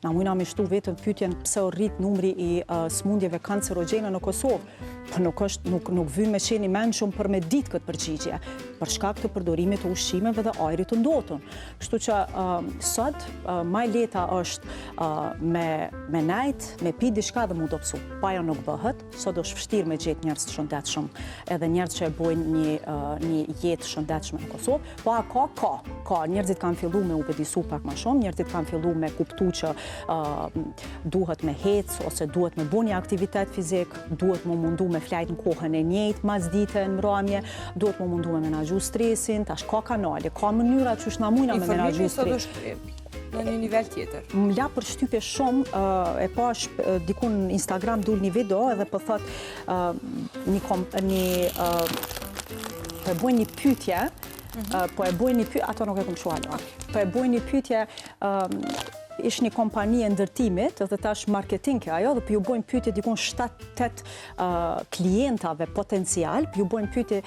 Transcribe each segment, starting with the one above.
Na mujna me shtu vetëm pyetjen pse u rrit numri I smundjeve kancerogjene në Kosovë. Po nuk vyn me qenë I mençur për me ditë këtë përgjigje, për shkak të përdorimit të ushqimeve dhe ajrit të ndotur. Kështu që sot më e lehta është me nejt, me pi diçka dhe mu dobësu. Pa jo nuk bëhet, sot është vështirë me gjetë njerëz të shëndetshëm, edhe njerëz që e bojnë një jetë shëndetshme në Kosovë, po ka. Njerëzit kanë filluar me u bedisu pak më shumë, njerëzit kanë filluar me kuptu që duhet me hec ose duhet me bënë një aktivitet fizik, duhet me mundu me flajt në kohën e njëjtë mas dite në mbrëmje, duhet me mundu me menaxhu stresin, tash ka kanale, ka mënyra që është na mujna me menaxhu stresin. Në një nivel tjetër. Më la përshtypje shumë, e pash diku në Instagram dul një video edhe po thot po e bojnë një pyetje, ato nuk e kam shuar. Po e bojnë një pyetje, ish një kompani e ndërtimit dhe tash marketing ajo dhe ju bojnë pyetje dikun 7-8 klientave potencial, ju bojnë pyetje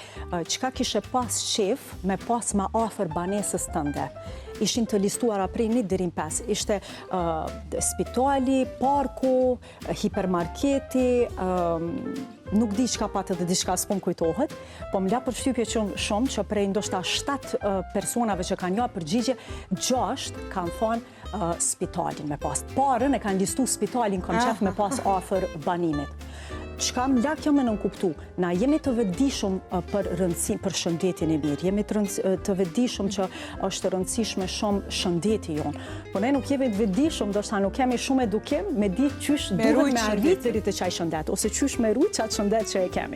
çka kishe pas qef me pas ma afër banesës tënde. Ishin të listuara prej 1 deri në 5. Ishte spitali, parku, hipermarketi, nuk di çka pat edhe diçka s'po më kujtohet, po më la përshtypje shumë që prej ndoshta 7 personave që kanë ja përgjigje, 6 kanë thonë spitalin me pas. Parën e kanë listu spitalin kam qef me pas afër banimit. Çka më la kjo me nënkuptu? Na jemi të vetëdijshëm për shëndetin e mirë, jemi të vetëdijshëm që është rëndësishme shumë shëndeti jonë. Po ne nuk jemi të vetëdijshëm, ndoshta nuk kemi shumë edukim me di qysh duhet me arrit deri te çaj shëndet, ose qysh me rujt çat shëndet që e kemi.